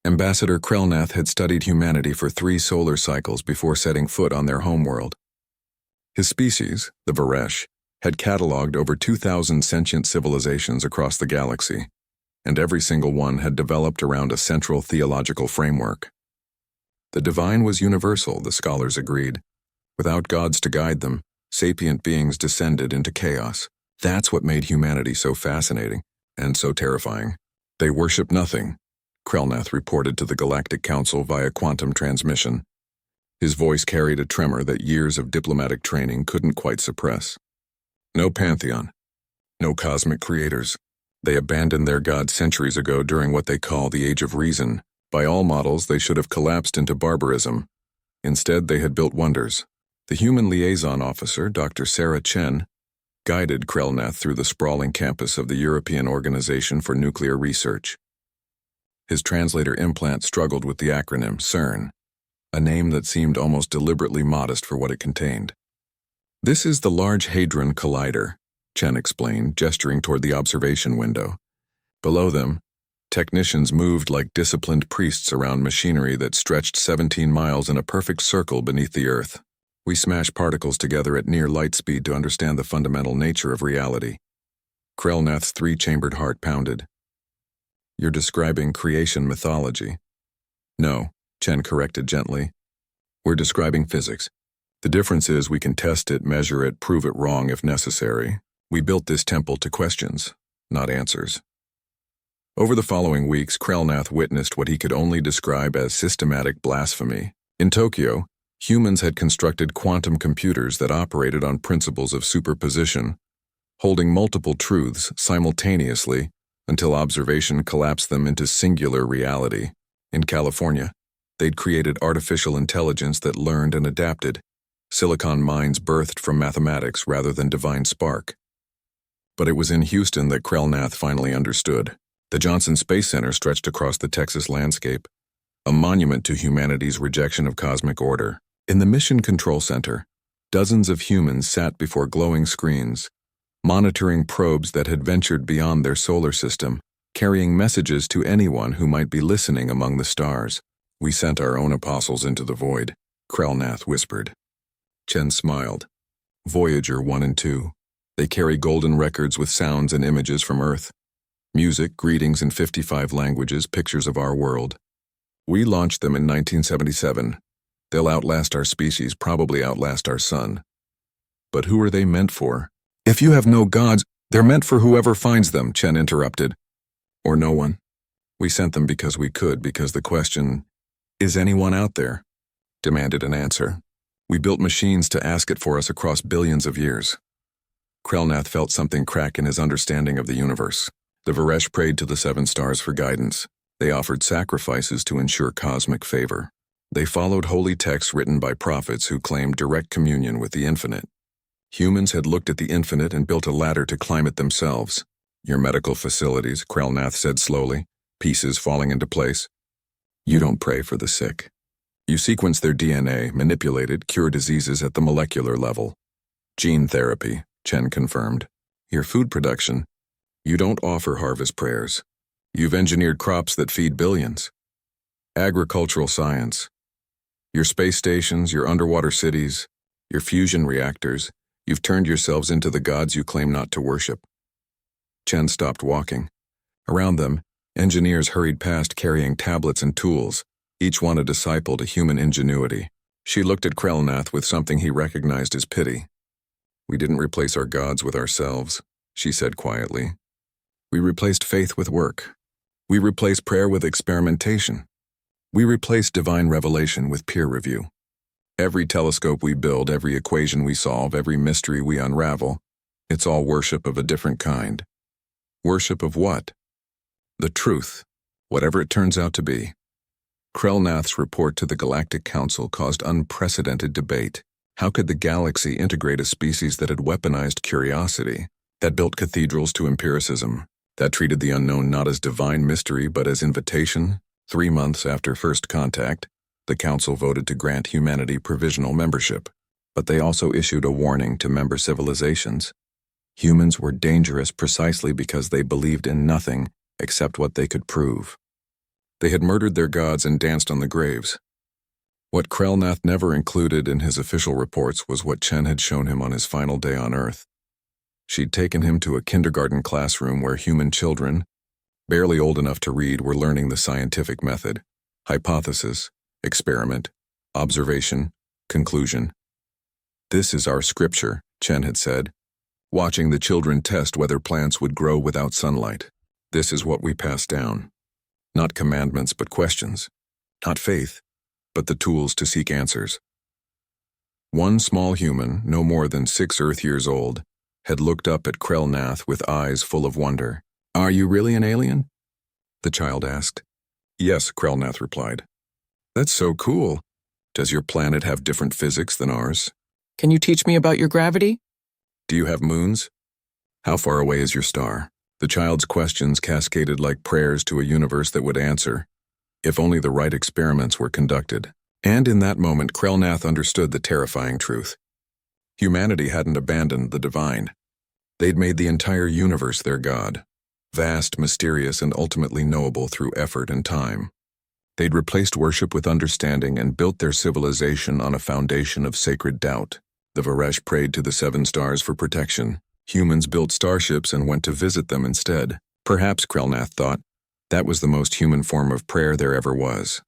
Ambassador Krelnath had studied humanity for 3 solar cycles before setting foot on their homeworld. His species, the Varesh, had catalogued over 2,000 sentient civilizations across the galaxy, and every single one had developed around a central theological framework. The divine was universal, the scholars agreed. Without gods to guide them, sapient beings descended into chaos. That's what made humanity so fascinating and so terrifying. They worship nothing, Krelnath reported to the Galactic Council via quantum transmission. His voice carried a tremor that years of diplomatic training couldn't quite suppress. No pantheon, no cosmic creators. They abandoned their god centuries ago during what they call the Age of Reason. By all models, they should have collapsed into barbarism. Instead, they had built wonders. The human liaison officer, Dr. Sarah Chen, guided Krelnath through the sprawling campus of the European Organization for Nuclear Research. His translator implant struggled with the acronym CERN, a name that seemed almost deliberately modest for what it contained. This is the Large Hadron Collider, Chen explained, gesturing toward the observation window. Below them, technicians moved like disciplined priests around machinery that stretched 17 miles in a perfect circle beneath the Earth. We smash particles together at near light speed to understand the fundamental nature of reality. Krelnath's 3-chambered heart pounded. You're describing creation mythology. No, Chen corrected gently. We're describing physics. The difference is we can test it, measure it, prove it wrong if necessary. We built this temple to questions, not answers. Over the following weeks, Krelnath witnessed what he could only describe as systematic blasphemy. In Tokyo, humans had constructed quantum computers that operated on principles of superposition, holding multiple truths simultaneously until observation collapsed them into singular reality. In California, they'd created artificial intelligence that learned and adapted, silicon minds birthed from mathematics rather than divine spark. But it was in Houston that Krelnath finally understood. The Johnson Space Center stretched across the Texas landscape, a monument to humanity's rejection of cosmic order. In the Mission Control Center, dozens of humans sat before glowing screens, monitoring probes that had ventured beyond their solar system, carrying messages to anyone who might be listening among the stars. We sent our own apostles into the void, Krelnath whispered. Chen smiled. Voyager 1 and 2. They carry golden records with sounds and images from Earth. Music, greetings in 55 languages, pictures of our world. We launched them in 1977. They'll outlast our species, probably outlast our sun. But who are they meant for? If you have no gods, they're meant for whoever finds them, Chen interrupted. Or no one. We sent them because we could, because the question, is anyone out there? Demanded an answer. We built machines to ask it for us across billions of years. Krelnath felt something crack in his understanding of the universe. The Varesh prayed to the 7 stars for guidance. They offered sacrifices to ensure cosmic favor. They followed holy texts written by prophets who claimed direct communion with the infinite. Humans had looked at the infinite and built a ladder to climb it themselves. Your medical facilities, Krelnath said slowly, pieces falling into place. You don't pray for the sick. You sequence their DNA, manipulate it, cure diseases at the molecular level. Gene therapy, Chen confirmed. Your food production. You don't offer harvest prayers. You've engineered crops that feed billions. Agricultural science. Your space stations, your underwater cities, your fusion reactors, you've turned yourselves into the gods you claim not to worship. Chen stopped walking. Around them, engineers hurried past carrying tablets and tools, each one a disciple to human ingenuity. She looked at Krelnath with something he recognized as pity. We didn't replace our gods with ourselves, she said quietly. We replaced faith with work. We replaced prayer with experimentation. We replaced divine revelation with peer review. Every telescope we build, every equation we solve, every mystery we unravel, it's all worship of a different kind. Worship of what? The truth, whatever it turns out to be. Krelnath's report to the Galactic Council caused unprecedented debate. How could the galaxy integrate a species that had weaponized curiosity, that built cathedrals to empiricism, that treated the unknown not as divine mystery but as invitation? 3 months after first contact, the Council voted to grant humanity provisional membership, but they also issued a warning to member civilizations. Humans were dangerous precisely because they believed in nothing except what they could prove. They had murdered their gods and danced on the graves. What Krelnath never included in his official reports was what Chen had shown him on his final day on Earth. She'd taken him to a kindergarten classroom where human children, barely old enough to read, were learning the scientific method: hypothesis, experiment, observation, conclusion. "This is our scripture," Chen had said, watching the children test whether plants would grow without sunlight. "This is what we pass down. Not commandments, but questions. Not faith, but the tools to seek answers." One small human, no more than 6 Earth years old, had looked up at Krelnath with eyes full of wonder. "Are you really an alien?" the child asked. "Yes," Krelnath replied. "That's so cool. Does your planet have different physics than ours? Can you teach me about your gravity? Do you have moons? How far away is your star?" The child's questions cascaded like prayers to a universe that would answer, if only the right experiments were conducted. And in that moment, Krelnath understood the terrifying truth. Humanity hadn't abandoned the divine. They'd made the entire universe their god, vast, mysterious, and ultimately knowable through effort and time. They'd replaced worship with understanding and built their civilization on a foundation of sacred doubt. The Varesh prayed to the 7 stars for protection. Humans built starships and went to visit them instead. Perhaps, Krelnath thought, that was the most human form of prayer there ever was.